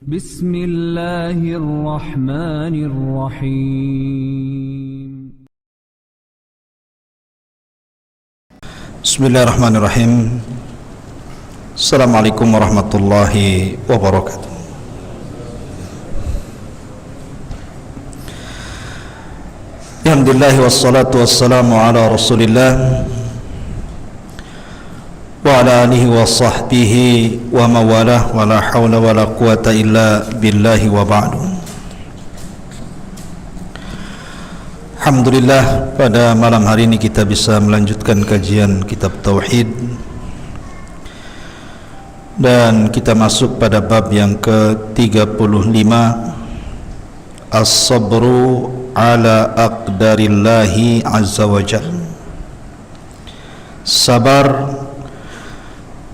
Bismillahirrahmanirrahim. Bismillahirrahmanirrahim. Assalamualaikum warahmatullahi wabarakatuh. Alhamdulillah wassalatu wassalamu ala Rasulillah wa ala alihi wa sahbihi wa mawalah wa la hawla wa la quwata illa billahi wa ba'du. Alhamdulillah, pada malam hari ini kita bisa melanjutkan kajian kitab Tauhid dan kita masuk pada bab yang ke-35, As-sabru ala aqdarillahi azza wa jalla. Sabar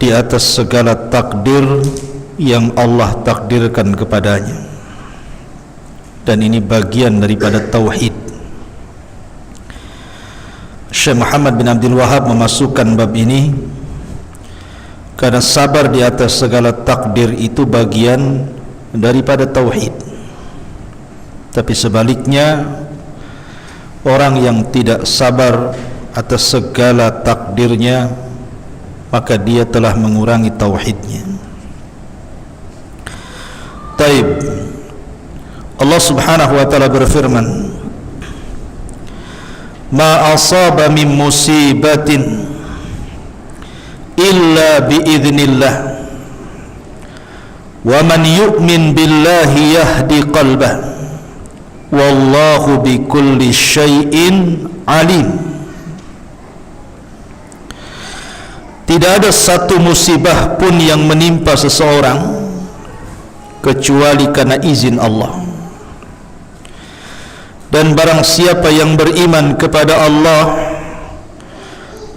di atas segala takdir yang Allah takdirkan kepadanya, dan ini bagian daripada tauhid. Syekh Muhammad bin Abdul Wahab memasukkan bab ini karena sabar di atas segala takdir itu bagian daripada tauhid. Tapi sebaliknya, orang yang tidak sabar atas segala takdirnya, maka dia telah mengurangi tauhidnya. Taib. Allah Subhanahu wa taala berfirman, "Ma asaba min musibatin illa bi idznillah wa man yu'min billahi yahdi qalbah wallahu bi kulli syai'in alim." Tidak ada satu musibah pun yang menimpa seseorang kecuali karena izin Allah. Dan barang siapa yang beriman kepada Allah,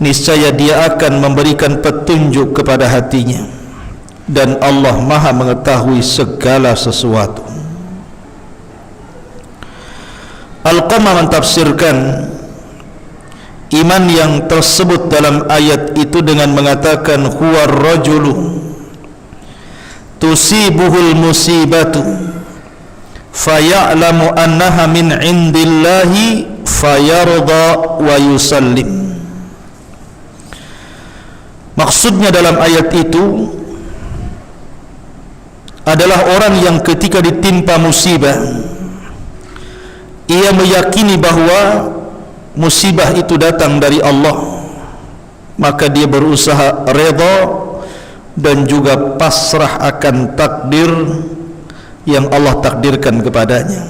niscaya dia akan memberikan petunjuk kepada hatinya, dan Allah Maha mengetahui segala sesuatu. Al-Qamah mentafsirkan iman yang tersebut dalam ayat itu dengan mengatakan, huwa rajulu tusibuhul musibatu faya'lamu annaha min indillahi fayarda wa yusallim. Maksudnya dalam ayat itu adalah orang yang ketika ditimpa musibah, ia meyakini bahwa musibah itu datang dari Allah, maka dia berusaha redha dan juga pasrah akan takdir yang Allah takdirkan kepadanya.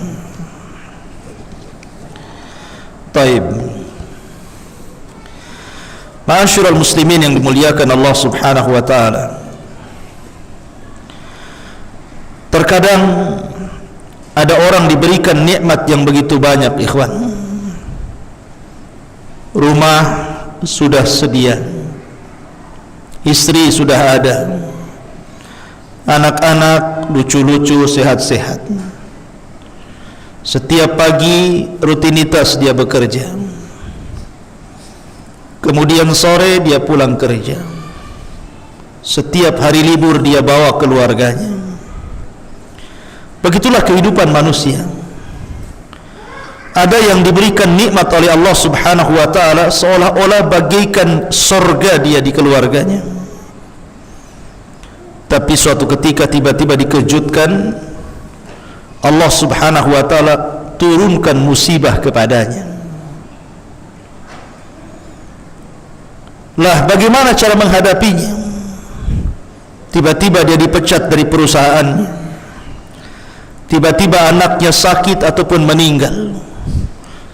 Taib. Ma'asyiral muslimin yang dimuliakan Allah Subhanahu wa taala, terkadang ada orang diberikan nikmat yang begitu banyak, ikhwan. Rumah sudah sedia, istri sudah ada, anak-anak lucu-lucu, sehat-sehat. Setiap pagi rutinitas dia bekerja, kemudian sore dia pulang kerja. Setiap hari libur dia bawa keluarganya. Begitulah kehidupan manusia. Ada yang diberikan nikmat oleh Allah Subhanahu wa taala seolah-olah bagaikan surga dia di keluarganya. Tapi suatu ketika tiba-tiba dikejutkan, Allah Subhanahu wa taala turunkan musibah kepadanya. Lah, bagaimana cara menghadapinya? Tiba-tiba dia dipecat dari perusahaannya. Tiba-tiba anaknya sakit ataupun meninggal.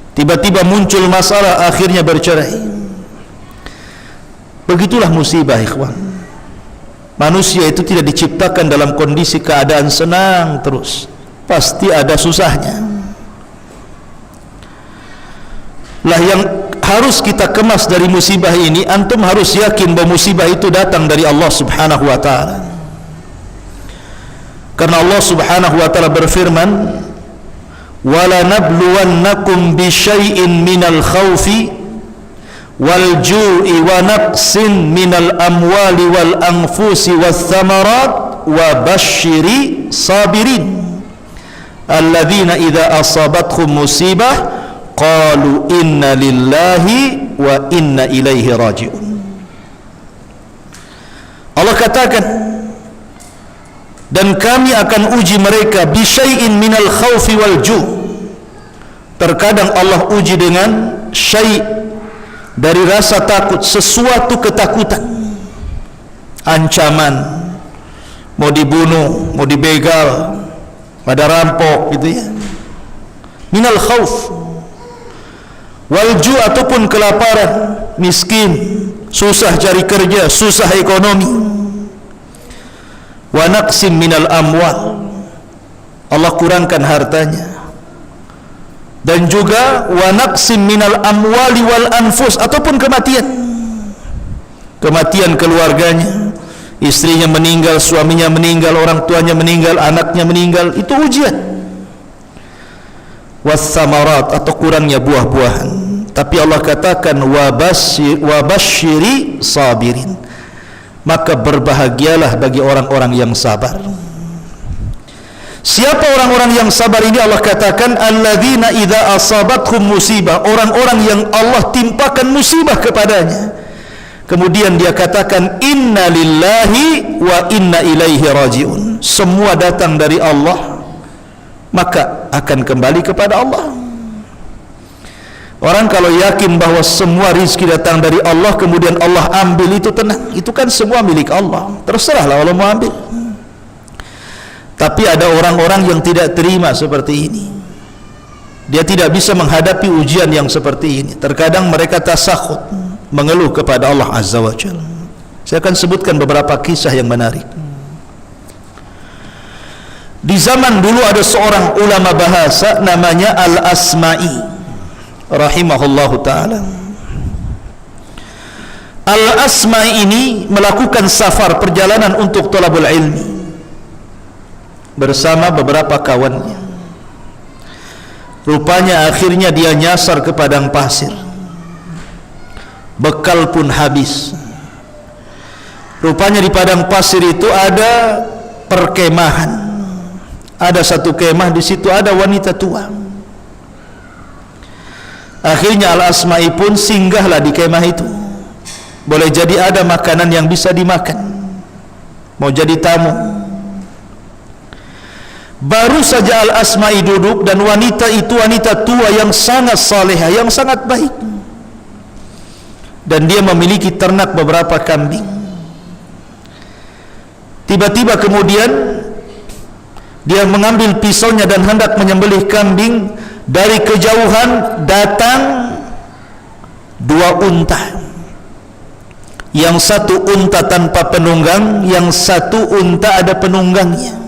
Tiba-tiba muncul masalah, akhirnya bercerai. Begitulah musibah, ikhwan. Manusia itu tidak diciptakan dalam kondisi keadaan senang terus. Pasti ada susahnya. Lah, yang harus kita kemas dari musibah ini, antum harus yakin bahwa musibah itu datang dari Allah Subhanahu wa taala. Karena Allah Subhanahu wa taala berfirman, wala nabluwannakum bisyai'in minal khawfi wal ju'i wa naqsin minal amwali wal anfusi was thamarat wa basyiri sabirin alladzina idza asabathum musibah qalu inna lillahi wa inna ilaihi raji'un. Allah katakan, dan kami akan uji mereka bisyai'in minal khawfi wal ju'. Terkadang Allah uji dengan syai' dari rasa takut, sesuatu ketakutan, ancaman, mau dibunuh, mau dibegal, ada rampok gitu ya. Minal khawf wal ju' ataupun kelaparan, miskin, susah cari kerja, susah ekonomi. Wa naqsim minal amwal, Allah kurangkan hartanya. Dan juga wa naqsim minal amwali wal anfus, ataupun kematian, kematian keluarganya, istrinya meninggal, suaminya meninggal, orang tuanya meninggal, anaknya meninggal, itu ujian. Was samarat, atau kurangnya buah-buahan. Tapi Allah katakan wa basyiri sabirin, maka berbahagialah bagi orang-orang yang sabar. Siapa orang-orang yang sabar ini? Allah katakan alladzina idza asabathum musibah, orang-orang yang Allah timpakan musibah kepadanya, kemudian dia katakan inna lillahi wa inna ilaihi raji'un, semua datang dari Allah, maka akan kembali kepada Allah. Orang kalau yakin bahwa semua rizki datang dari Allah, kemudian Allah ambil, itu tenang, itu kan semua milik Allah, terserahlah Allah mau ambil. Tapi ada orang-orang yang tidak terima seperti ini. Dia tidak bisa menghadapi ujian yang seperti ini. Terkadang mereka tasakhut, mengeluh kepada Allah Azza wa Jalla. Saya akan sebutkan beberapa kisah yang menarik. Di zaman dulu ada seorang ulama bahasa namanya Al-Asma'i rahimahullahu ta'ala. Al-Asma'i ini melakukan safar, perjalanan untuk thalabul ilmi bersama beberapa kawannya. Rupanya akhirnya dia nyasar ke padang pasir, bekal pun habis. Rupanya di padang pasir itu ada perkemahan, ada satu kemah, di situ ada wanita tua. Akhirnya Al-Asma'i pun singgahlah di kemah itu. Boleh jadi ada makanan yang bisa dimakan, mau jadi tamu. Baru saja Al-Asma'i duduk, dan wanita itu wanita tua yang sangat salehah, yang sangat baik, dan dia memiliki ternak beberapa kambing. Tiba-tiba kemudian dia mengambil pisaunya dan hendak menyembelih kambing. Dari kejauhan datang dua unta. Yang satu unta tanpa penunggang, yang satu unta ada penunggangnya.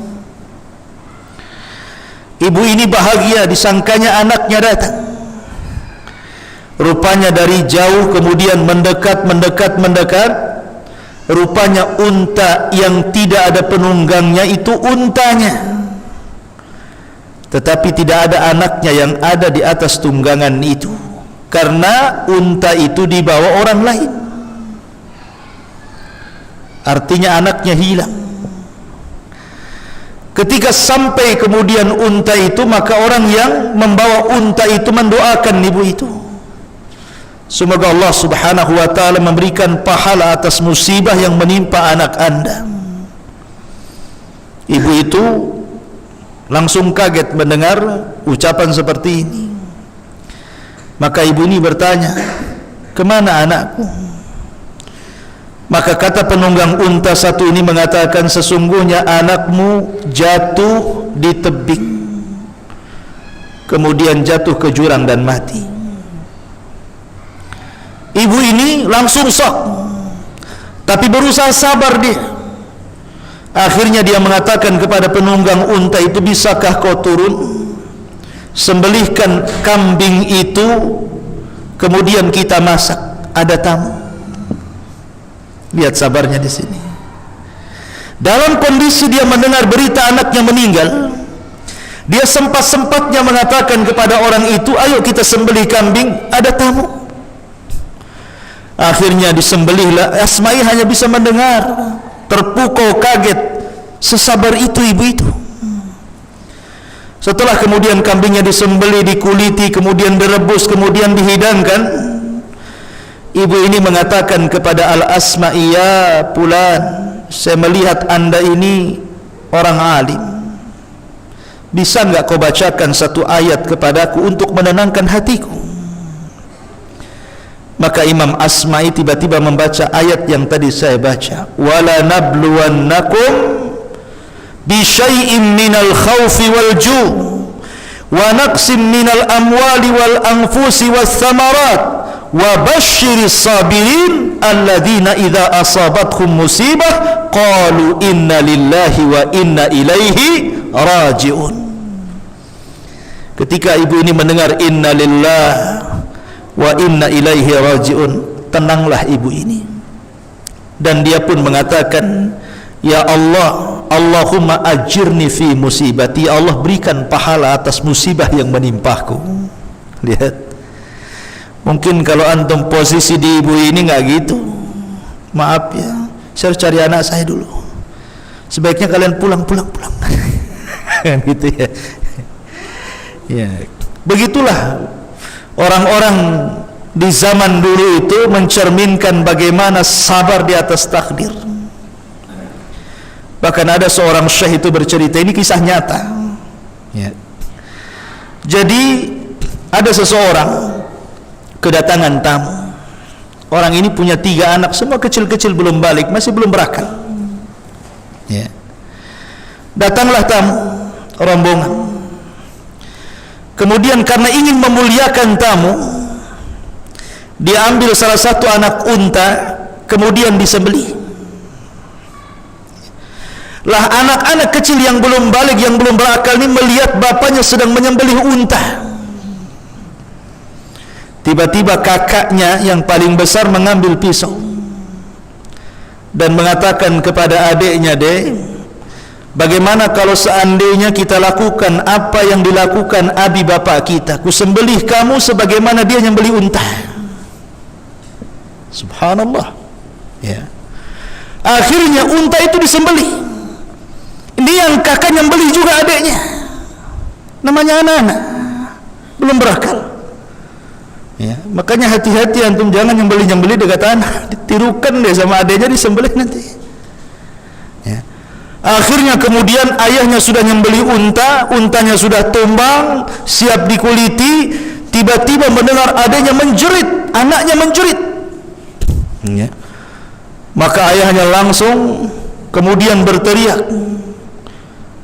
Ibu ini bahagia, disangkanya anaknya datang. Rupanya dari jauh kemudian mendekat. Rupanya unta yang tidak ada penunggangnya itu untanya, tetapi tidak ada anaknya yang ada di atas tunggangan itu, karena unta itu dibawa orang lain. Artinya anaknya hilang. Ketika sampai kemudian unta itu, maka orang yang membawa unta itu mendoakan ibu itu, semoga Allah subhanahu wa ta'ala memberikan pahala atas musibah yang menimpa anak anda. Ibu itu langsung kaget mendengar ucapan seperti ini. Maka ibu ini bertanya, kemana anakku? Maka kata penunggang unta satu ini mengatakan, sesungguhnya anakmu jatuh di tebing, kemudian jatuh ke jurang dan mati. Ibu ini langsung shock, tapi berusaha sabar dia. Akhirnya dia mengatakan kepada penunggang unta itu, bisakah kau turun, sembelihkan kambing itu, kemudian kita masak, ada tamu. Lihat sabarnya di sini. Dalam kondisi dia mendengar berita anaknya meninggal, dia sempat-sempatnya mengatakan kepada orang itu, ayo kita sembelih kambing, ada tamu. Akhirnya disembelihlah. Asma'i hanya bisa mendengar, terpukau kaget, Sesabar itu ibu itu. Setelah kemudian kambingnya disembelih, dikuliti, kemudian direbus, kemudian dihidangkan, ibu ini mengatakan kepada Al-Asma'i, ya Fulan, saya melihat anda ini orang alim, bisa enggak kau bacakan satu ayat kepadaku untuk menenangkan hatiku? Maka Imam Asma'i tiba-tiba membaca ayat yang tadi saya baca, wala nabluwannakum bisyai'in minal khawfi wal ju' wa naqsim minal amwali wal anfusi was thamarat wa basyiris sabirin alladzina idza asabathum musibah qalu inna lillahi wa inna ilaihi raji'un. Ketika ibu ini mendengar inna lillahi wa inna ilaihi raji'un, tenanglah ibu ini, dan dia pun mengatakan, ya Allah, Allahumma ajirni fi musibati, ya Allah berikan pahala atas musibah yang menimpaku. Lihat, mungkin kalau antum posisi di ibu ini nggak gitu, maaf ya, saya harus cari anak saya dulu, sebaiknya kalian pulang gitu ya. Ya, begitulah orang-orang di zaman dulu itu mencerminkan bagaimana sabar di atas takdir. Bahkan ada seorang syekh itu bercerita, ini kisah nyata ya. Jadi ada seseorang kedatangan tamu. Orang ini punya 3 anak, semua kecil-kecil, belum balik, masih belum berakal ya. Datanglah tamu rombongan. Kemudian karena ingin memuliakan tamu, dia ambil salah satu anak unta, kemudian disembelih. Lah anak-anak kecil yang belum balik, yang belum berakal ini melihat bapaknya sedang menyembelih unta. Tiba-tiba kakaknya yang paling besar mengambil pisau dan mengatakan kepada adiknya, "Dek, bagaimana kalau seandainya kita lakukan apa yang dilakukan abi bapak kita? Ku sembelih kamu sebagaimana dia nyembelih unta." Subhanallah ya. Akhirnya unta itu disembelih. Ini yang kakak nyembelih juga adiknya. Namanya anak-anak, belum berakal ya. Makanya hati-hati antum, jangan nyembelih-nyembelih dekat anak, ditirukan deh sama adiknya, disembelih nanti ya. Akhirnya kemudian ayahnya sudah nyembelih unta, untanya sudah tumbang, siap dikuliti. Tiba-tiba mendengar adiknya menjerit, anaknya menjerit ya. Maka ayahnya langsung kemudian berteriak.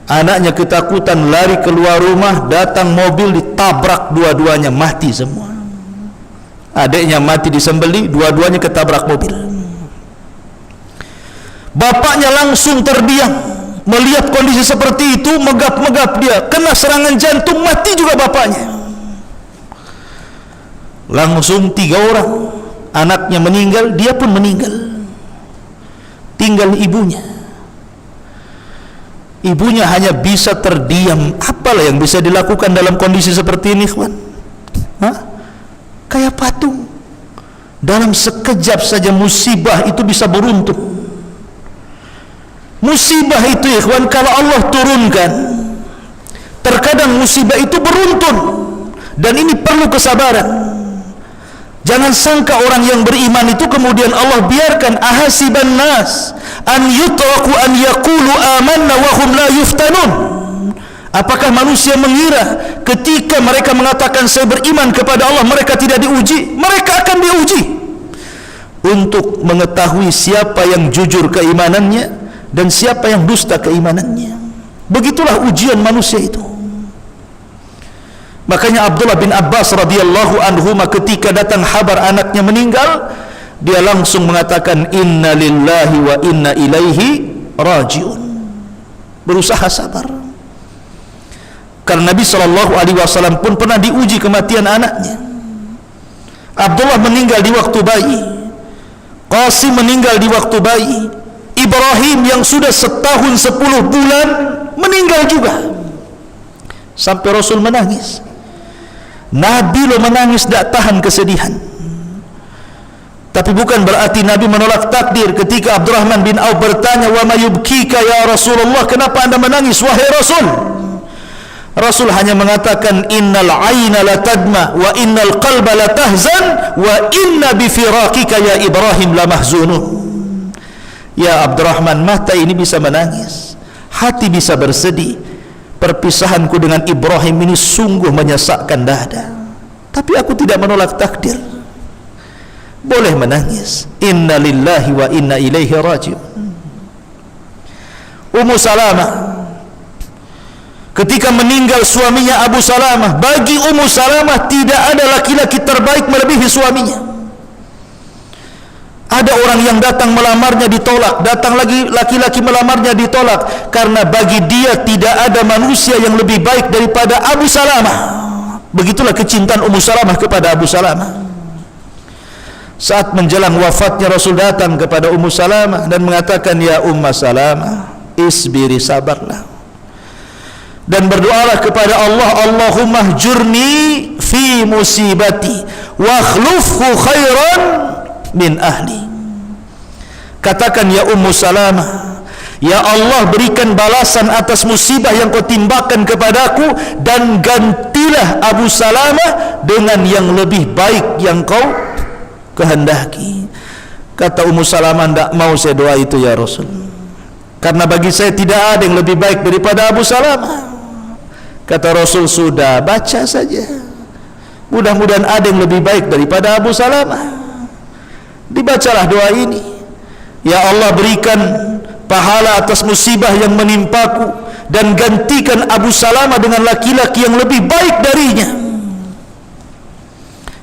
Anaknya ketakutan lari keluar rumah, datang mobil ditabrak dua-duanya, mati semua. Adiknya mati disembelih, dua-duanya ketabrak mobil. Bapaknya langsung terdiam melihat kondisi seperti itu, megap-megap dia, kena serangan jantung, mati juga bapaknya. Langsung 3 orang anaknya meninggal, dia pun meninggal. Tinggal ibunya. Ibunya hanya bisa terdiam. Apalah yang bisa dilakukan dalam kondisi seperti ini, ikhwan? Kayak patung. Dalam sekejap saja musibah itu bisa beruntun. Musibah itu, ikhwan, kalau Allah turunkan, terkadang musibah itu beruntun, dan ini perlu kesabaran. Jangan sangka orang yang beriman itu kemudian Allah biarkan, ahasiban nas an yutraku an yaqulu amanna wa hum la yuftanun. Apakah manusia mengira ketika mereka mengatakan saya beriman kepada Allah, mereka tidak diuji? Mereka akan diuji untuk mengetahui siapa yang jujur keimanannya dan siapa yang dusta keimanannya. Begitulah ujian manusia itu. Makanya Abdullah bin Abbas radhiyallahu anhu ketika datang kabar anaknya meninggal, dia langsung mengatakan inna lillahi wa inna ilaihi raji'un. Berusaha sabar. Karena Nabi SAW pun pernah diuji kematian anaknya. Abdullah meninggal di waktu bayi, Qasim meninggal di waktu bayi, Ibrahim yang sudah 1 tahun 10 bulan meninggal juga. Sampai Rasul menangis. Nabi lo menangis, tak tahan kesedihan. Tapi bukan berarti Nabi menolak takdir ketika Abdurrahman bin Auf bertanya, "Wa ma yubkika ya Rasulullah? Kenapa Anda menangis wahai Rasul?" Rasul hanya mengatakan, "Innal aina la tadma wa innal qalba la tahzan wa inna bi firaqika ya Ibrahim la mahzunun." Ya Abdurrahman, mata ini bisa menangis, hati bisa bersedih. Perpisahanku dengan Ibrahim ini sungguh menyesakkan dada. Tapi aku tidak menolak takdir. Boleh menangis. Inna lillahi wa inna ilaihi raji'un. Ummu Salamah, ketika meninggal suaminya Abu Salamah, bagi Ummu Salamah tidak ada laki-laki terbaik melebihi suaminya. Ada orang yang datang melamarnya ditolak, datang lagi laki-laki melamarnya ditolak, karena bagi dia tidak ada manusia yang lebih baik daripada Abu Salamah. Begitulah kecintaan Ummu Salamah kepada Abu Salamah. Saat menjelang wafatnya, Rasul datang kepada Ummu Salamah dan mengatakan, "Ya Ummu Salamah, isbiri, sabarlah, dan berdoalah kepada Allah, Allahumma jurni fi musibati wa akhlufhu khairan min ahli." Katakan, ya Ummu Salamah, ya Allah, berikan balasan atas musibah yang kau timpakan kepadaku, dan gantilah Abu Salamah dengan yang lebih baik yang kau kehendaki. Kata Ummu Salamah, tidak mau saya doa itu ya Rasul, karena bagi saya tidak ada yang lebih baik daripada Abu Salamah. Kata Rasul, sudah, baca saja, mudah-mudahan ada yang lebih baik daripada Abu Salamah. Dibacalah doa ini, ya Allah, berikan pahala atas musibah yang menimpaku, dan gantikan Abu Salamah dengan laki-laki yang lebih baik darinya.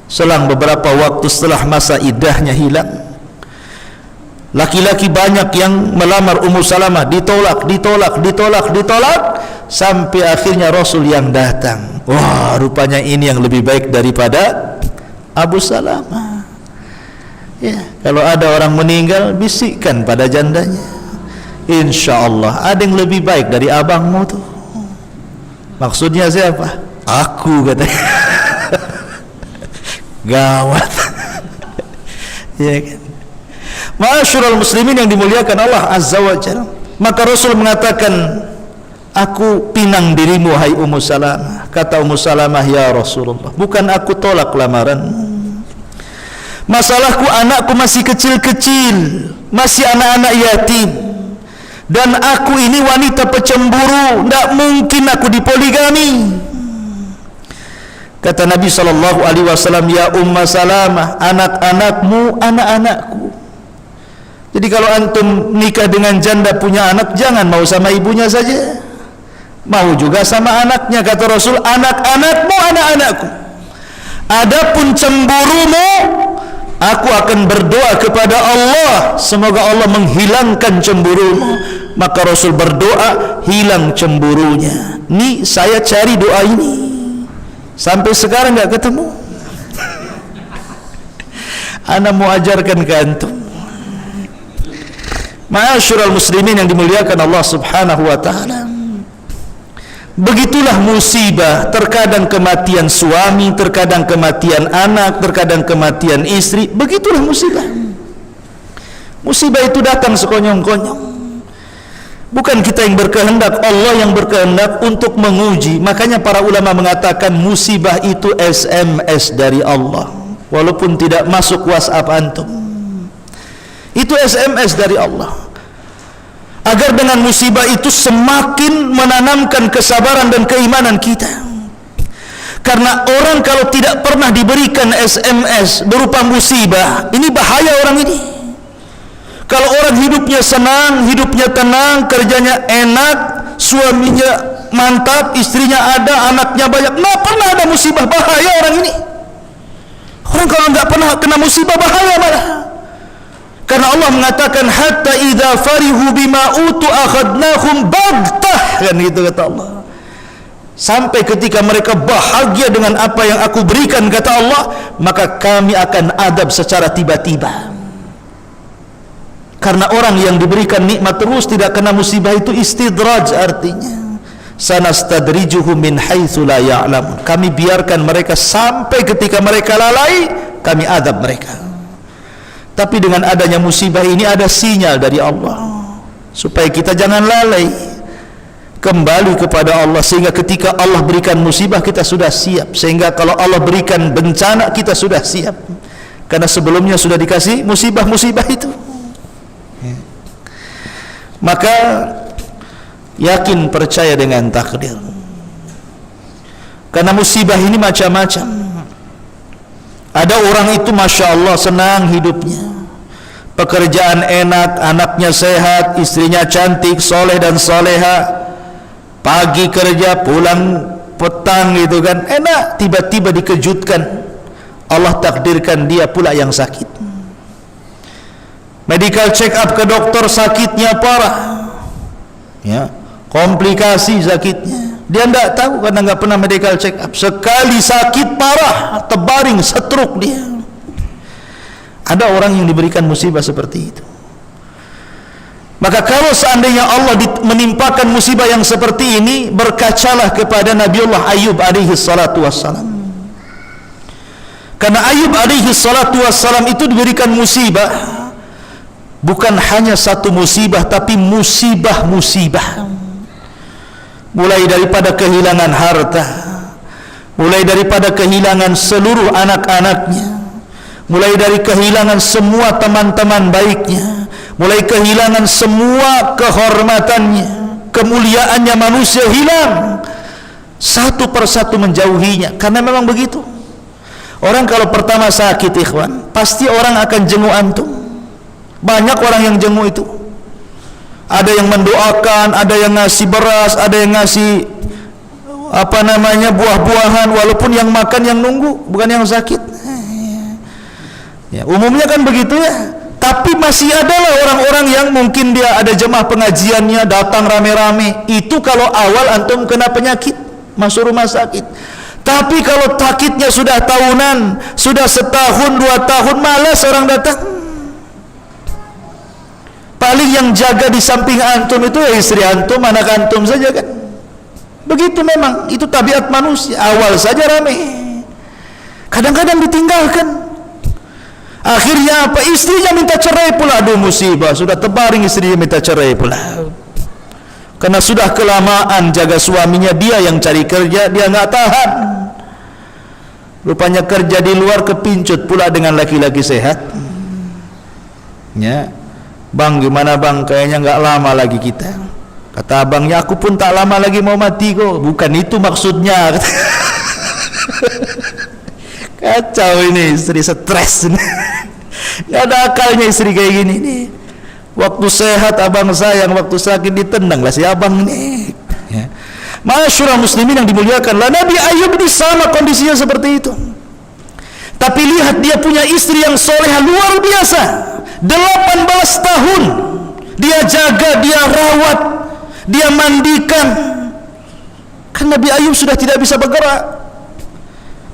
Selang beberapa waktu setelah masa iddahnya hilang, laki-laki banyak yang melamar Ummu Salamah, ditolak, sampai akhirnya Rasul yang datang. Wah, rupanya ini yang lebih baik daripada Abu Salamah. Ya, kalau ada orang meninggal, bisikkan pada jandanya, insya Allah ada yang lebih baik dari abangmu tuh. Maksudnya siapa? Aku, katanya. Gawat. Ya kan? Ma'asyiral muslimin yang dimuliakan Allah Azza wa Jalla. Maka Rasul mengatakan, "Aku pinang dirimu hai Ummu Salamah." Kata Ummu Salamah, "Ya Rasulullah, bukan aku tolak lamaranmu. Masalahku anakku masih kecil-kecil, masih anak-anak yatim, dan aku ini wanita pecemburu, tidak mungkin aku dipoligami." Kata Nabi SAW, "Ya Ummu Salamah, anak-anakmu anak-anakku. Jadi kalau antum nikah dengan janda punya anak, jangan mau sama ibunya saja, mau juga sama anaknya." Kata Rasul, "Anak-anakmu anak-anakku. Adapun cemburumu, aku akan berdoa kepada Allah, semoga Allah menghilangkan cemburumu." Maka Rasul berdoa, hilang cemburunya. Nih saya cari doa ini, sampai sekarang enggak ketemu. Ana mau ajarkan ke antum. Ma'asyiral muslimin yang dimuliakan Allah Subhanahu wa taala. Begitulah musibah, terkadang kematian suami, terkadang kematian anak, terkadang kematian istri. Begitulah musibah. Musibah itu datang sekonyong-konyong. Bukan kita yang berkehendak, Allah yang berkehendak untuk menguji. Makanya para ulama mengatakan musibah itu SMS dari Allah, walaupun tidak masuk WhatsApp antum. Itu SMS dari Allah, agar dengan musibah itu semakin menanamkan kesabaran dan keimanan kita. Karena orang kalau tidak pernah diberikan SMS berupa musibah, ini bahaya orang ini. Kalau orang hidupnya senang, hidupnya tenang, kerjanya enak, suaminya mantap, istrinya ada, anaknya banyak, nggak pernah ada musibah, bahaya orang ini. Orang kalau nggak pernah kena musibah, bahaya malah. Karena Allah mengatakan, hatta idza farihu bima utu akhadnahum baghtah, kan gitu kata Allah. Sampai ketika mereka bahagia dengan apa yang aku berikan, kata Allah, maka kami akan adab secara tiba-tiba. Karena orang yang diberikan nikmat terus tidak kena musibah itu istidraj, artinya sanastadrijuhum min haitsu la ya'lam. Kami biarkan mereka sampai ketika mereka lalai, kami adab mereka. Tapi dengan adanya musibah ini ada sinyal dari Allah supaya kita jangan lalai, kembali kepada Allah, sehingga ketika Allah berikan musibah kita sudah siap, sehingga kalau Allah berikan bencana kita sudah siap, karena sebelumnya sudah dikasih musibah-musibah itu. Maka yakin, percaya dengan takdir, karena musibah ini macam-macam. Ada orang itu Masya Allah senang hidupnya, pekerjaan enak, anaknya sehat, istrinya cantik, soleh dan soleha, pagi kerja, pulang petang gitu kan, enak. Tiba-tiba dikejutkan, Allah takdirkan dia pula yang sakit. Medical check up ke dokter, sakitnya parah, ya, komplikasi sakitnya. Dia tidak tahu karena nggak pernah medical check up. Sekali sakit parah, terbaring, stroke dia. Ada orang yang diberikan musibah seperti itu. Maka kalau seandainya Allah menimpakan musibah yang seperti ini, berkacalah kepada Nabiullah Ayub alaihi salatu wassalam. Karena Ayub alaihi salatu wassalam itu diberikan musibah, bukan hanya satu musibah, tapi musibah-musibah. Mulai daripada kehilangan harta, mulai daripada kehilangan seluruh anak-anaknya, mulai dari kehilangan semua teman-teman baiknya, mulai kehilangan semua kehormatannya, kemuliaannya manusia hilang, satu persatu menjauhinya. Karena memang begitu. Orang kalau pertama sakit, ikhwan, pasti orang akan jenguk antum. Banyak orang yang jenguk itu. Ada yang mendoakan, ada yang ngasih beras, ada yang ngasih buah-buahan, walaupun yang makan yang nunggu, bukan yang sakit. Ya, umumnya kan begitu ya. Tapi masih adalah orang-orang yang mungkin dia ada jemaah pengajiannya, datang rame-rame. Itu kalau awal antum kena penyakit, masuk rumah sakit. Tapi kalau sakitnya sudah tahunan, sudah setahun, 2 tahun, malas orang datang. Paling yang jaga di samping antum itu ya istri antum, anak antum saja kan. Begitu memang, itu tabiat manusia. Awal saja rame, kadang-kadang ditinggalkan. Akhirnya apa? Istrinya minta cerai pula. Aduh musibah, sudah terbaring istrinya minta cerai pula. Karena sudah kelamaan jaga suaminya, dia yang cari kerja, dia nggak tahan. Rupanya kerja di luar kepincut pula dengan laki-laki sehat. Ya, bang gimana bang? Kayaknya nggak lama lagi kita. Kata abangnya, aku pun tak lama lagi mau mati kok. Bukan itu maksudnya. Kacau ini istri, stres. Nggak ada akalnya istri kayak gini nih. Waktu sehat abang sayang, waktu sakit ditendang lah si abang nih. Ya. Masyurah muslimin yang dimuliakan lah, Nabi Ayub ini sama kondisinya seperti itu. Tapi lihat dia punya istri yang solehah luar biasa. 18 tahun dia jaga, dia rawat, dia mandikan. Kan Nabi Ayub sudah tidak bisa bergerak.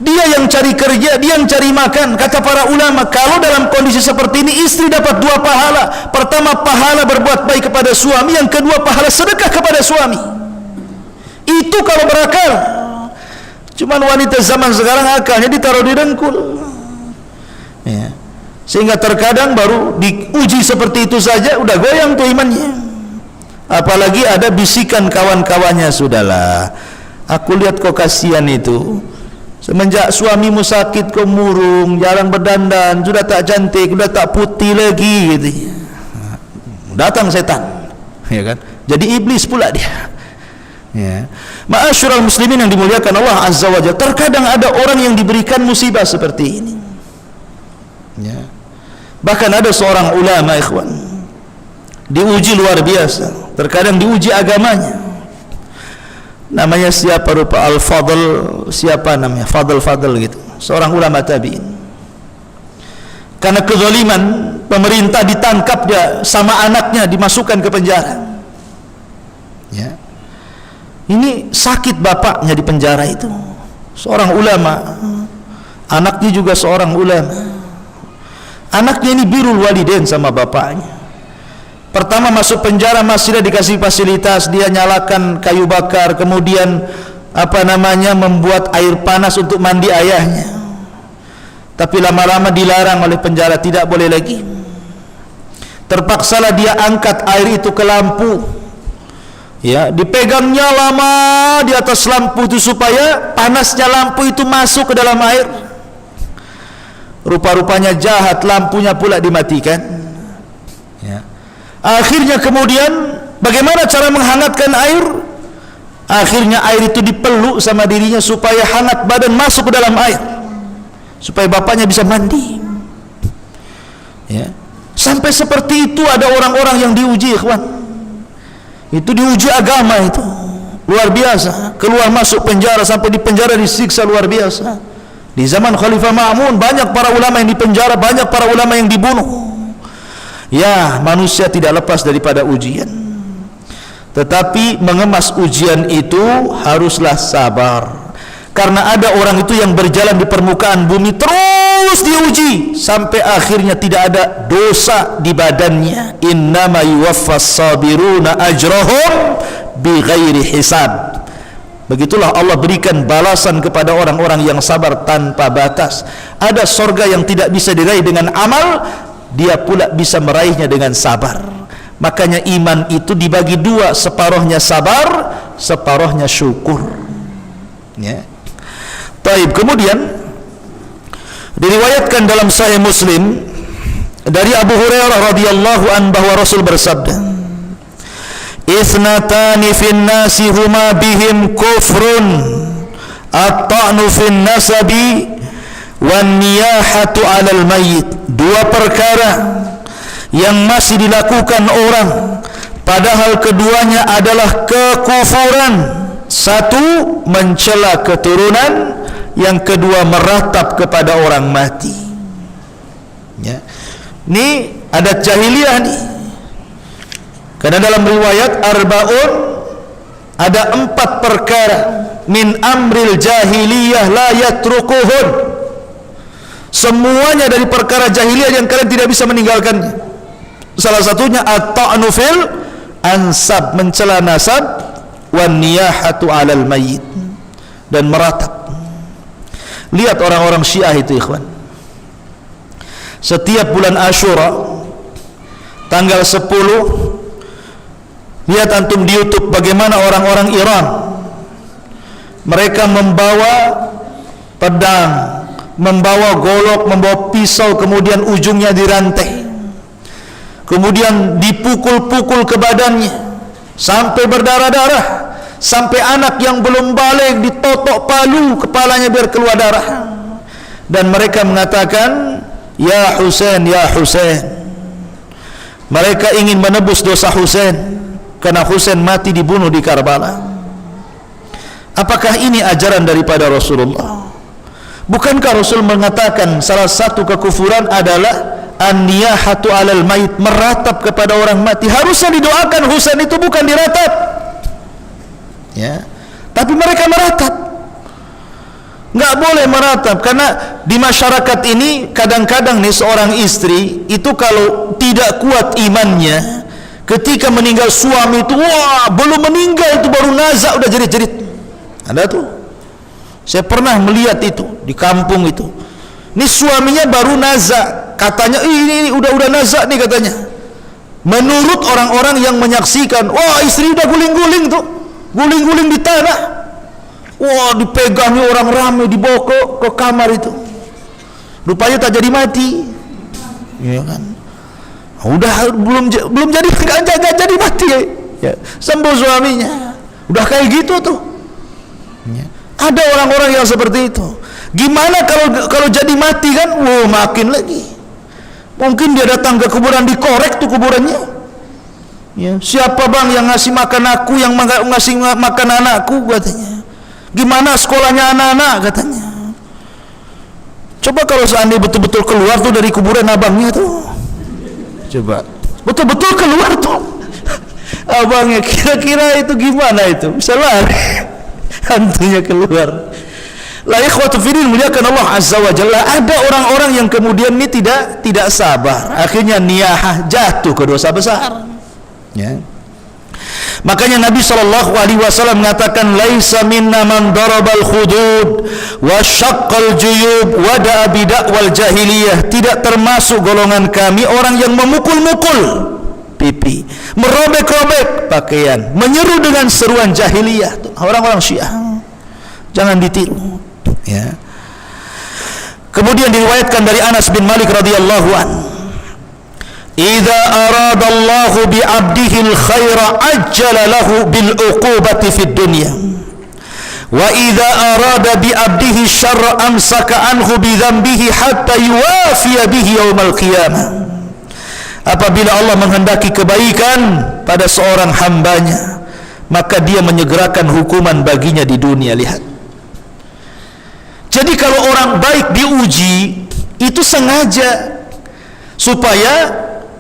Dia yang cari kerja, dia yang cari makan. Kata para ulama, kalau dalam kondisi seperti ini istri dapat 2 pahala. Pertama, pahala berbuat baik kepada suami. Yang kedua, pahala sedekah kepada suami. Itu kalau berakal. Cuman wanita zaman sekarang akalnya ditaruh di dengkul, ya. Sehingga terkadang baru diuji seperti itu saja udah goyang tuh imannya. Apalagi ada bisikan kawan-kawannya, sudahlah, aku lihat kok kasihan itu, semenjak suamimu sakit kau murung, jarang berdandan, sudah tak cantik, sudah tak putih lagi gitu. Datang setan, ya kan? Jadi iblis pula dia. Ya. Ma'asyiral muslimin yang dimuliakan Allah Azza wa Jalla, terkadang ada orang yang diberikan musibah seperti ini. Ya. Bahkan ada seorang ulama, ikhwan, diuji luar biasa, terkadang diuji agamanya. Namanya siapa, rupa Al-Fadl, siapa namanya, Fadl gitu, seorang ulama tabi'in. Karena kezaliman pemerintah, ditangkap dia sama anaknya, dimasukkan ke penjara. Ya. Ini sakit bapaknya di penjara itu, seorang ulama, anaknya juga seorang ulama. Anaknya ini birrul walidain sama bapaknya. Pertama masuk penjara masih dikasih fasilitas, dia nyalakan kayu bakar, kemudian membuat air panas untuk mandi ayahnya. tapi lama-lama dilarang oleh penjara, tidak boleh lagi. Terpaksalah dia angkat air itu ke lampu, ya, dipegangnya lama di atas lampu itu supaya panasnya lampu itu masuk ke dalam air. Rupa-rupanya jahat, lampunya pula dimatikan, ya. Akhirnya kemudian bagaimana cara menghangatkan air? Akhirnya air itu dipeluk sama dirinya supaya hangat badan, masuk ke dalam air, supaya bapaknya bisa mandi, ya. Sampai seperti itu ada orang-orang yang diuji, ikhwan. Itu diuji agama itu luar biasa, keluar masuk penjara, sampai di penjara disiksa luar biasa. Di zaman Khalifah Ma'mun banyak para ulama yang dipenjara, banyak para ulama yang dibunuh. Ya, manusia tidak lepas daripada ujian, tetapi mengemas ujian itu haruslah sabar. Karena ada orang itu yang berjalan di permukaan bumi terus diuji sampai akhirnya tidak ada dosa di badannya. Innama yuwaffas sabiruna ajrahum bighairi hisab. Begitulah Allah berikan balasan kepada orang-orang yang sabar tanpa batas. Ada sorga yang tidak bisa diraih dengan amal, dia pula bisa meraihnya dengan sabar. Makanya iman itu dibagi dua, separuhnya sabar, separuhnya syukur, ya. Taib. Kemudian diriwayatkan dalam Sahih Muslim dari Abu Hurairah radhiyallahu an bahwa Rasul bersabda, "Ithnatani fin nasi huma bihim kufrun, at-ta'nu fin nasabi wan niyahatu 'alal mayyit." Dua perkara yang masih dilakukan orang padahal keduanya adalah kekufuran. Satu, mencela keturunan, yang kedua meratap kepada orang mati, ya. Ini adat jahiliyah nih. Karena dalam riwayat Arba'un ada 4 perkara min amril jahiliyah la yatrukuhun. Semuanya dari perkara jahiliyah yang kalian tidak bisa meninggalkannya. Salah satunya at-ta'nu fil ansab, mencela nasab, wan niyahatu 'alal mayyit, dan meratap. Lihat orang-orang Syiah itu, ikhwan. Setiap bulan Asyura tanggal 10, lihat antum di YouTube bagaimana orang-orang Iran mereka membawa pedang, membawa golok, membawa pisau, kemudian ujungnya dirantai, kemudian dipukul-pukul ke badannya sampai berdarah-darah, sampai anak yang belum balik ditotok palu kepalanya biar keluar darah. Dan mereka mengatakan, "Ya Husain, ya Husain." Mereka ingin menebus dosa Husain karena Husain mati dibunuh di Karbala. Apakah ini ajaran daripada Rasulullah? Bukankah Rasul mengatakan salah satu kekufuran adalah an-niyahatu 'alal mayit, meratap kepada orang mati? Harusnya didoakan Husain itu, bukan diratap, ya. Tapi mereka meratap. Nggak boleh meratap, karena di masyarakat ini kadang-kadang nih seorang istri itu kalau tidak kuat imannya, ketika meninggal suami itu, wah, belum meninggal itu baru nazak udah jerit-jerit. Ada tuh, saya pernah melihat itu di kampung itu. Ini suaminya baru nazak, katanya ini udah nazak nih katanya. Menurut orang-orang yang menyaksikan, wah, istri udah guling-guling tuh, guling-guling di tanah. Wah, dipegangi orang ramai, dibawa ke kamar itu. Rupanya tak jadi mati, ya kan? Udah belum jadi, nggak jadi mati, ya. Sembuh suaminya. Udah kayak gitu tuh, ya. Ada orang-orang yang seperti itu. Gimana kalau jadi mati kan? Wah, makin lagi. Mungkin dia datang ke kuburan, dikorek tuh kuburannya. Ya, siapa bang yang ngasih makan aku, yang ngasih makan anakku, katanya. Gimana sekolahnya anak-anak, katanya. Coba kalau seandainya betul-betul keluar tuh dari kuburan abangnya tuh, coba betul-betul keluar tuh abangnya, kira-kira itu gimana itu? Bisa lari hantunya keluar. La ikhwatu fiddin, muliakan Allah azza wa jalla. Ada orang-orang yang kemudian ini tidak sabar, akhirnya niyahah, jatuh ke dosa besar, ya. Makanya Nabi SAW mengatakan, laisa minna man darabal khudud wa syaqqal juyub wa da'a bid'wal jahiliyah. Tidak termasuk golongan kami orang yang memukul-mukul pipi, merobek-robek pakaian, menyeru dengan seruan jahiliyah. Orang-orang Syiah jangan ditiru, ya. Kemudian diriwayatkan dari Anas bin Malik radhiyallahu an, idza arada Allahu bi 'abdihi al-khaira ajjala lahu bil 'uqubati fid dunya wa idza arada bi 'abdihi syarra amsaka anhu bi dhanbihi hatta yuwafiya bihi yaumal qiyamah. Apabila Allah menghendaki kebaikan pada seorang hambanya, maka dia menyegerakan hukuman baginya di dunia. Lihat, jadi kalau orang baik diuji, itu sengaja supaya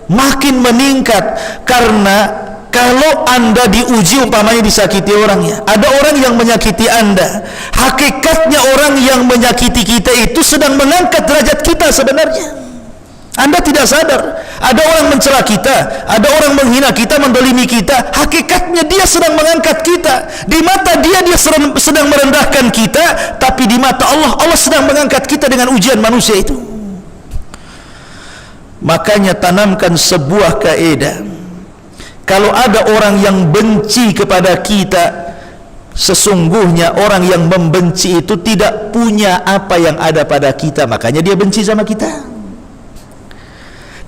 makin meningkat. Karena kalau anda diuji, umpamanya disakiti orang, ya, ada orang yang menyakiti anda, hakikatnya orang yang menyakiti kita itu sedang mengangkat derajat kita sebenarnya. Anda tidak sadar. Ada orang mencela kita, ada orang menghina kita, mendolimi kita, hakikatnya dia sedang mengangkat kita. Di mata dia, dia sedang merendahkan kita, tapi di mata Allah, Allah sedang mengangkat kita dengan ujian manusia itu. Makanya tanamkan sebuah kaidah, kalau ada orang yang benci kepada kita, sesungguhnya orang yang membenci itu tidak punya apa yang ada pada kita, makanya dia benci sama kita.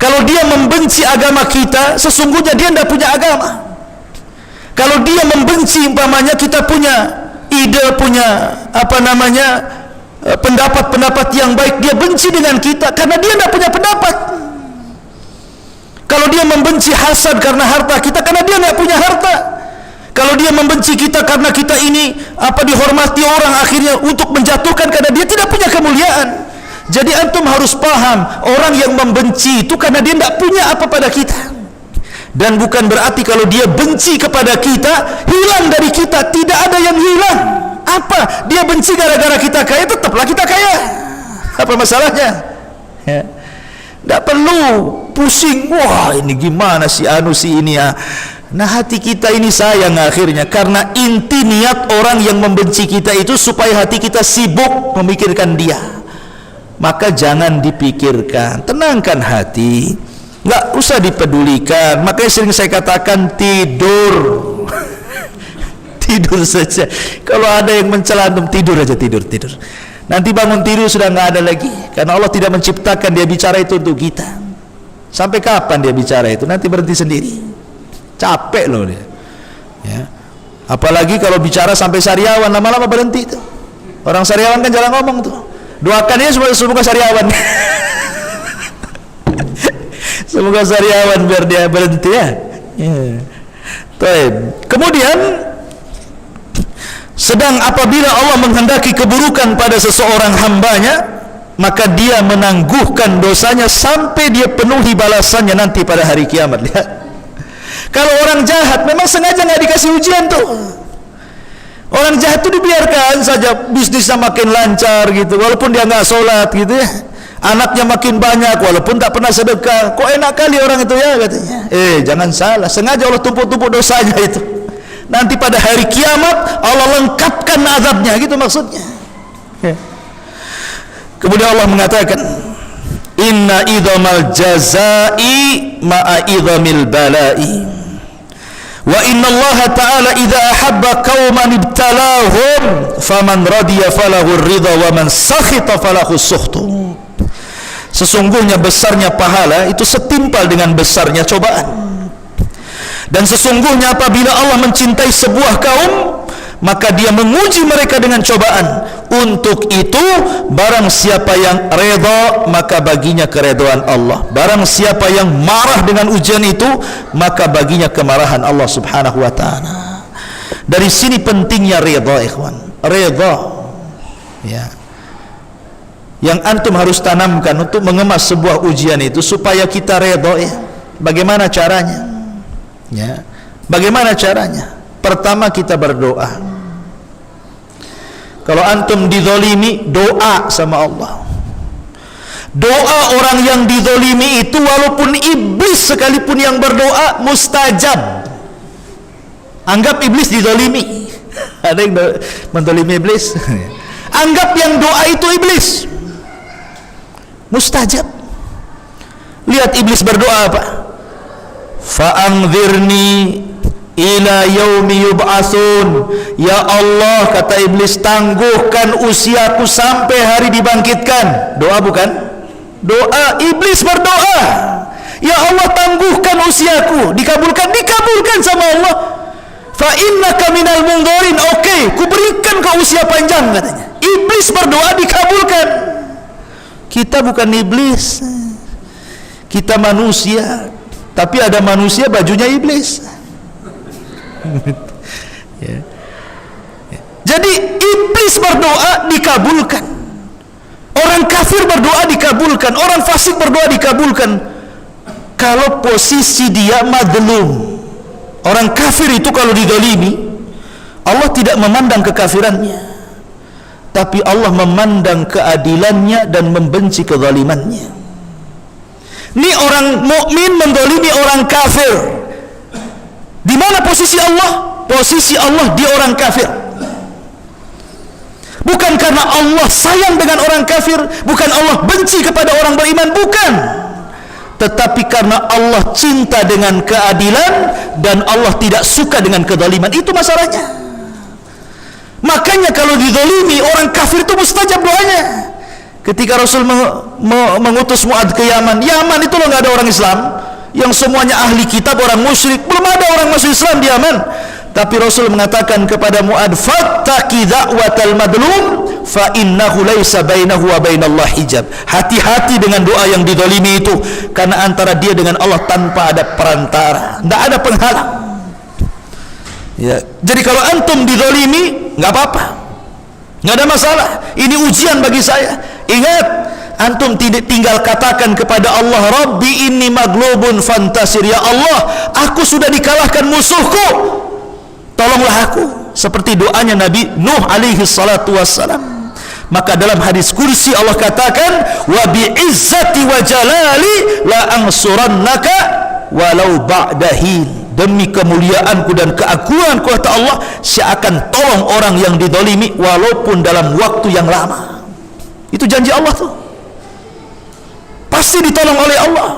Kalau dia membenci agama kita, sesungguhnya dia tidak punya agama. Kalau dia membenci, umpamanya kita punya ide, punya pendapat-pendapat yang baik, dia benci dengan kita karena dia tidak punya pendapat. Kalau dia membenci hasad karena harta kita, karena dia tidak punya harta. Kalau dia membenci kita karena kita ini dihormati orang, akhirnya untuk menjatuhkan, karena dia tidak punya kemuliaan. Jadi antum harus paham, orang yang membenci itu karena dia tidak punya apa pada kita. Dan bukan berarti kalau dia benci kepada kita, hilang dari kita. Tidak ada yang hilang. Apa? Dia benci gara-gara kita kaya, tetaplah kita kaya. Apa masalahnya? Ya. Tidak perlu pusing, wah ini gimana si ini ya. Nah, hati kita ini sayang akhirnya, karena inti niat orang yang membenci kita itu supaya hati kita sibuk memikirkan dia. Maka jangan dipikirkan, tenangkan hati, nggak usah dipedulikan. Makanya sering saya katakan, tidur. Tidur saja. Kalau ada yang mencela antum, tidur aja, tidur. Nanti bangun tidur sudah nggak ada lagi, karena Allah tidak menciptakan dia bicara itu untuk kita. Sampai kapan dia bicara itu? Nanti berhenti sendiri. Capek loh dia, ya. Apalagi kalau bicara sampai sariawan, lama-lama berhenti itu. Orang sariawan kan jarang ngomong tuh. Doakan dia semoga sariawan. Semoga sariawan biar dia berhenti, ya. Kemudian, sedang apabila Allah menghendaki keburukan pada seseorang hambanya, maka dia menangguhkan dosanya sampai dia penuhi balasannya nanti pada hari kiamat. Lihat, kalau orang jahat memang sengaja nggak dikasih ujian tuh. Orang jahat itu dibiarkan saja, bisnisnya makin lancar gitu, walaupun dia nggak sholat gitu, ya. Anaknya makin banyak walaupun tak pernah sedekah. Kok enak kali orang itu, ya, katanya. Jangan salah, sengaja Allah tumpuk-tumpuk dosanya itu. Nanti pada hari kiamat Allah lengkapkan azabnya, gitu maksudnya. Kemudian Allah mengatakan, inna idhamal jazai ma'a idhamil balai. Wa inna Allah ta'ala idha ahabba qawman ibtalahum faman radiya falahu ridha wa man sakhita falahu sukhtu. Sesungguhnya besarnya pahala itu setimpal dengan besarnya cobaan. Dan sesungguhnya apabila Allah mencintai sebuah kaum, maka dia menguji mereka dengan cobaan. Untuk itu, barang siapa yang redha, maka baginya keredhaan Allah. Barang siapa yang marah dengan ujian itu, maka baginya kemarahan Allah subhanahu wa ta'ala. Dari sini pentingnya redha, ikhwan. Redha, ya, yang antum harus tanamkan untuk mengemas sebuah ujian itu, supaya kita redha, ya. Bagaimana caranya? Ya, bagaimana caranya? Pertama, kita berdoa. Kalau antum dizalimi, doa sama Allah. Doa orang yang dizalimi itu, walaupun iblis sekalipun yang berdoa, mustajab. Anggap iblis dizalimi. Ada yang menzalimi iblis. Anggap yang doa itu iblis. Mustajab. Lihat iblis berdoa apa? Fa'anzirni ila yaumi yub'atsun. Ya Allah, kata iblis, tangguhkan usiaku sampai hari dibangkitkan. Doa bukan? Doa. Iblis berdoa, ya Allah, tangguhkan usiaku. Dikabulkan? Dikabulkan sama Allah. Fa innaka minal mundzirin. Oke, kuberikan kau usia panjang, katanya. Iblis berdoa, dikabulkan. Kita bukan iblis, kita manusia. Tapi ada manusia bajunya iblis. Ya. Jadi iblis berdoa dikabulkan, orang kafir berdoa dikabulkan, orang fasik berdoa dikabulkan. Kalau posisi dia madlum, orang kafir itu kalau dizalimi, Allah tidak memandang kekafirannya, tapi Allah memandang keadilannya dan membenci kezalimannya. Ini orang mukmin menzalimi orang kafir. Di mana posisi Allah? Posisi Allah di orang kafir. Bukan karena Allah sayang dengan orang kafir, bukan Allah benci kepada orang beriman, bukan. Tetapi karena Allah cinta dengan keadilan dan Allah tidak suka dengan kezaliman. Itu masalahnya. Makanya kalau dizalimi orang kafir itu mustajab doanya. Ketika Rasul mengutus Mu'ad ke Yaman, Yaman itu loh nggak ada orang Islam, yang semuanya ahli kitab, orang musyrik, belum ada orang masuk Islam di Yaman. Tapi Rasul mengatakan kepada Mu'ad, fattaqi da'watal madlum fa innahu laisa bainahu wa bainallah hijab. Hati-hati dengan doa yang dizalimi itu, karena antara dia dengan Allah tanpa ada perantara, tidak ada penghalang. Ya, jadi kalau antum dizalimi nggak apa-apa, nggak ada masalah. Ini ujian bagi saya. Ingat, antum tidak tinggal katakan kepada Allah, Rabbi inni maglubun fantasir. Ya Allah, aku sudah dikalahkan musuhku, tolonglah aku. Seperti doanya Nabi Nuh alaihi salatu wassalam. Maka dalam hadis kursi Allah katakan, wa bi'izzati wa jalali la ansurannaka walau ba'dahin. Demi kemuliaanku dan keagunganku, kata Allah, saya akan tolong orang yang dizalimi walaupun dalam waktu yang lama. Itu janji Allah tuh, pasti ditolong oleh Allah.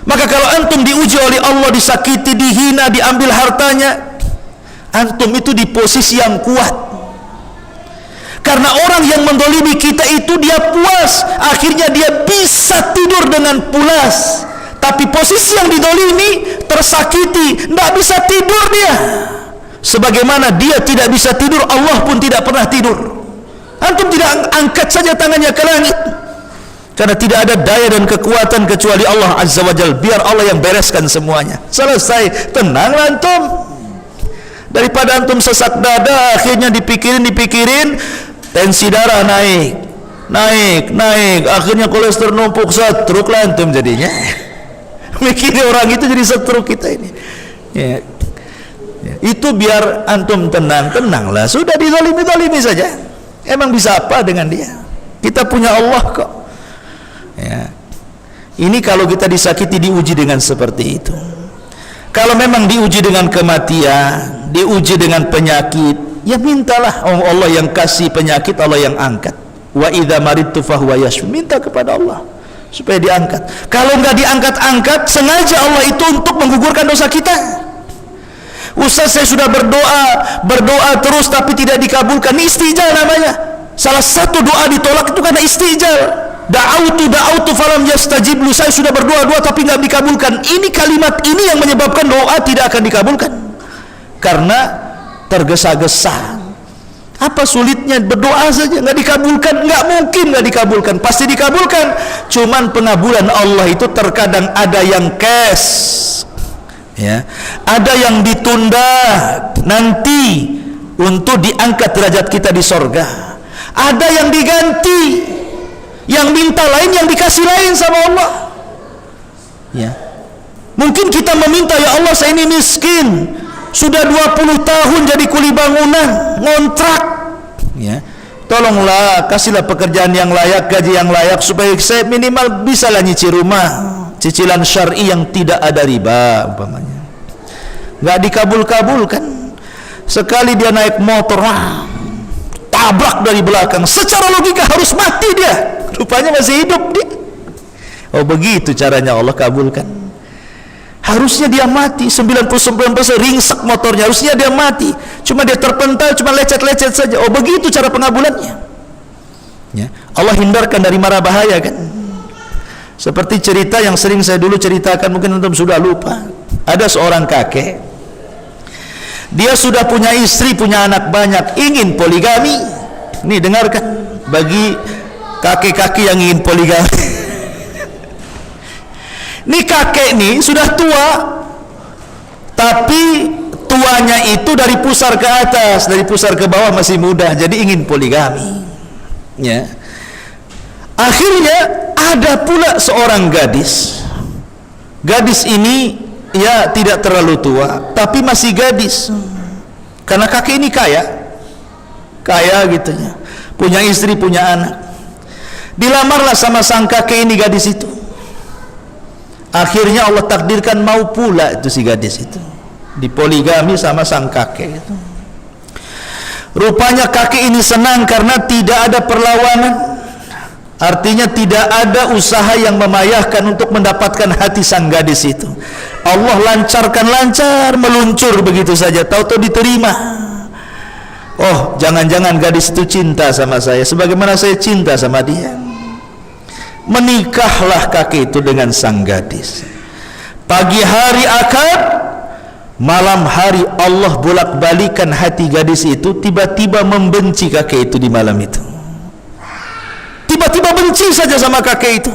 Maka kalau antum diuji oleh Allah, disakiti, dihina, diambil hartanya, antum itu di posisi yang kuat. Karena orang yang menzalimi kita itu dia puas, akhirnya dia bisa tidur dengan pulas. Tapi posisi yang dizalimi, tersakiti, tidak bisa tidur dia. Sebagaimana dia tidak bisa tidur, Allah pun tidak pernah tidur. Antum tidak angkat saja tangannya ke langit, karena tidak ada daya dan kekuatan kecuali Allah Azza wa Jalla. Biar Allah yang bereskan semuanya. Selesai, tenanglah antum. Daripada antum sesak dada, akhirnya dipikirin, tensi darah naik, akhirnya kolesterol numpuk, stroke lah antum jadinya. Mikirin orang itu jadi stroke kita ini. Ya. Itu biar antum tenanglah. Sudah dizalimi saja. Emang bisa apa dengan dia? Kita punya Allah kok. Ya. Ini kalau kita disakiti, diuji dengan seperti itu. Kalau memang diuji dengan kematian, diuji dengan penyakit, ya mintalah Allah yang kasih penyakit, Allah yang angkat. Wa idza maridtu fahuwa yashfi. Minta kepada Allah supaya diangkat. Kalau nggak diangkat-angkat, sengaja Allah itu untuk menggugurkan dosa kita. Ustaz, saya sudah berdoa terus tapi tidak dikabulkan. Ini istijal namanya. Salah satu doa ditolak itu karena istijal. Da'autu falam yastajib lu. Saya sudah berdoa tapi nggak dikabulkan. Ini kalimat ini yang menyebabkan doa tidak akan dikabulkan, karena tergesa-gesa. Apa sulitnya? Berdoa saja nggak dikabulkan? Nggak mungkin nggak dikabulkan, pasti dikabulkan. Cuman pengabulan Allah itu terkadang ada yang ya, ada yang ditunda nanti untuk diangkat derajat kita di sorga. Ada yang diganti, yang minta lain, yang dikasih lain sama Allah. Ya, mungkin kita meminta, ya Allah saya ini miskin, sudah 20 tahun jadi kuli bangunan, ngontrak, ya, tolonglah kasihlah pekerjaan yang layak, gaji yang layak, supaya saya minimal bisa lah nyicil rumah, cicilan syar'i yang tidak ada riba umpamanya. nggak dikabul-kabulkan. Sekali dia naik motor, tabrak dari belakang, secara logika harus mati dia, rupanya masih hidup dia. Oh, begitu caranya Allah kabulkan. Harusnya dia mati, 99% ringsek motornya, harusnya dia mati, cuma dia terpental, cuma lecet-lecet saja. Oh, begitu cara pengabulannya, ya. Allah hindarkan dari mara bahaya kan. Seperti cerita yang sering saya dulu ceritakan, mungkin antum sudah lupa. Ada seorang kakek, dia sudah punya istri, punya anak banyak, ingin poligami. Nih dengarkan, bagi kakek-kakek yang ingin poligami. Nih kakek nih sudah tua, tapi tuanya itu dari pusar ke atas, dari pusar ke bawah masih muda, jadi ingin poligami, ya. Akhirnya ada pula seorang gadis. Gadis ini ya tidak terlalu tua, tapi masih gadis. Karena kakek ini kaya gitu ya, punya istri, punya anak. Dilamarlah sama sang kakek ini gadis itu. Akhirnya Allah takdirkan mau pula itu si gadis itu, dipoligami sama sang kakek itu. Rupanya kakek ini senang karena tidak ada perlawanan. Artinya tidak ada usaha yang memayahkan untuk mendapatkan hati sang gadis itu. Allah lancar, meluncur begitu saja, tahu-tahu diterima. Oh, jangan-jangan gadis itu cinta sama saya sebagaimana saya cinta sama dia. Menikahlah kakek itu dengan sang gadis. Pagi hari akad, malam hari Allah bolak-balikan hati gadis itu, tiba-tiba membenci kakek itu di malam itu. Tiba-tiba benci saja sama kakek itu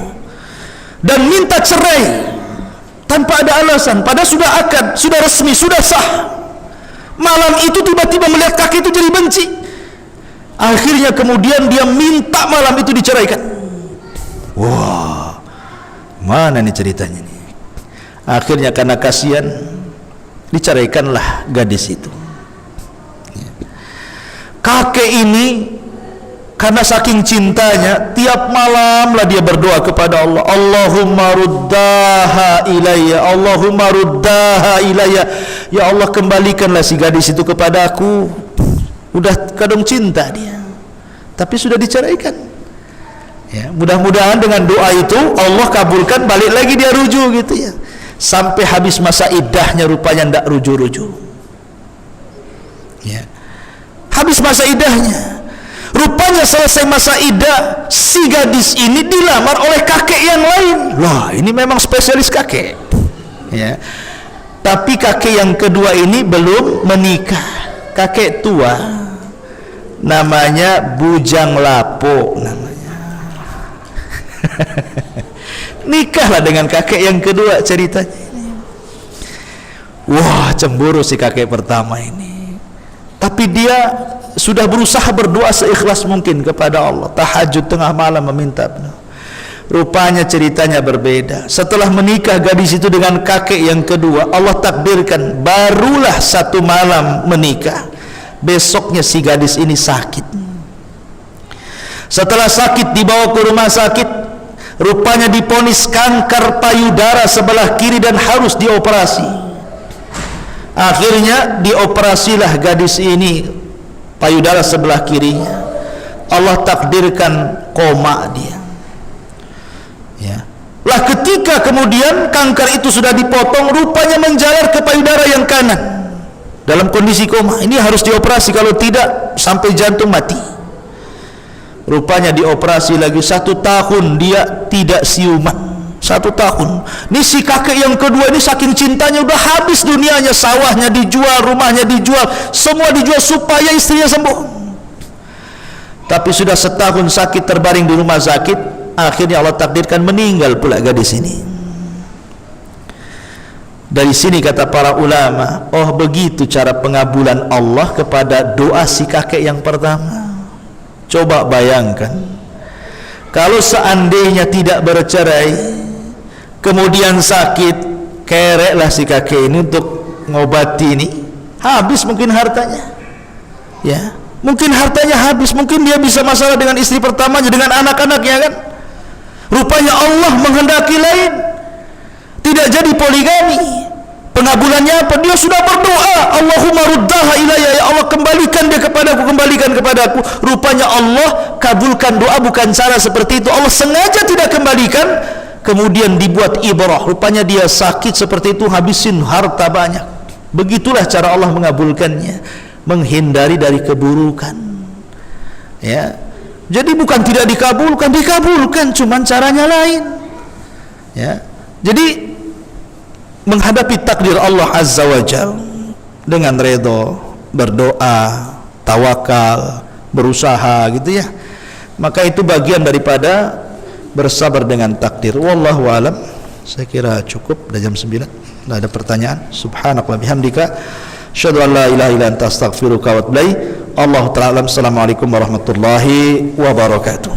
dan minta cerai tanpa ada alasan, padahal sudah akad, sudah resmi, sudah sah. Malam itu tiba-tiba melihat kakek itu jadi benci. Akhirnya kemudian dia minta malam itu diceraikan. Wah, mana nih ceritanya nih? Akhirnya karena kasihan, diceraikanlah gadis itu. Kakek ini karena saking cintanya, tiap malam lah dia berdoa kepada Allah, Allahumma ruddaha ilayya, Allahumma ruddaha ilayya. Ya Allah, kembalikanlah si gadis itu kepada aku. Udah kadung cinta dia, tapi sudah diceraikan. Ya, mudah-mudahan dengan doa itu Allah kabulkan, balik lagi dia rujuk gitu ya. Sampai habis masa iddahnya rupanya ndak rujuk-rujuk. Ya. Habis masa iddahnya. Rupanya selesai masa iddah, si gadis ini dilamar oleh kakek yang lain. Loh, ini memang spesialis kakek. Ya. Tapi kakek yang kedua ini belum menikah. Kakek tua, namanya Bujang Lapo namanya. Nikahlah dengan kakek yang kedua ceritanya ini. Wah, cemburu si kakek pertama ini. Tapi dia sudah berusaha berdoa seikhlas mungkin kepada Allah, tahajud tengah malam meminta. Rupanya ceritanya berbeda. Setelah menikah gadis itu dengan kakek yang kedua, Allah takdirkan barulah satu malam menikah, besoknya si gadis ini sakit. Setelah sakit dibawa ke rumah sakit, rupanya diponis kanker payudara sebelah kiri dan harus dioperasi. Akhirnya dioperasilah gadis ini payudara sebelah kirinya. Allah takdirkan koma dia. Ya. Lah ketika kemudian kanker itu sudah dipotong, rupanya menjalar ke payudara yang kanan. Dalam kondisi koma, ini harus dioperasi, kalau tidak sampai jantung mati. Rupanya dioperasi lagi 1 tahun dia tidak siuman. 1 tahun. Ini si kakek yang kedua ini saking cintanya udah habis dunianya, sawahnya dijual, rumahnya dijual, semua dijual supaya istrinya sembuh. Tapi sudah 1 tahun sakit terbaring di rumah sakit, akhirnya Allah takdirkan meninggal pula gadis ini. Dari sini kata para ulama, oh begitu cara pengabulan Allah kepada doa si kakek yang pertama. Coba bayangkan, kalau seandainya tidak bercerai, kemudian sakit, kereklah si kakek ini untuk ngobati ini, habis mungkin hartanya. Ya, mungkin hartanya habis, mungkin dia bisa masalah dengan istri pertamanya, dengan anak-anaknya kan. Rupanya Allah menghendaki lain, tidak jadi poligami, Pengabulannya apa? Dia sudah berdoa, Allahumma ruddaha ilayya, ya Allah kembalikan dia kepadaku, kembalikan kepadaku. Rupanya Allah kabulkan doa bukan cara seperti itu. Allah sengaja tidak kembalikan, kemudian dibuat ibrah. Rupanya dia sakit seperti itu, habisin harta banyak. Begitulah cara Allah mengabulkannya, menghindari dari keburukan. Ya, jadi bukan tidak dikabulkan, dikabulkan, cuman caranya lain. Ya, jadi menghadapi takdir Allah Azza wa Jal dengan redha, berdoa, tawakal, berusaha gitu ya, maka itu bagian daripada bersabar dengan takdir. Wallahu alam. Saya kira cukup, udah jam 9. Tidak ada pertanyaan. Subhanallah bihamdika, asyhadu an la ilaha illa anta astaghfiruka wa atubu ilaik. Allahu ta'ala. Assalamualaikum warahmatullahi wabarakatuh.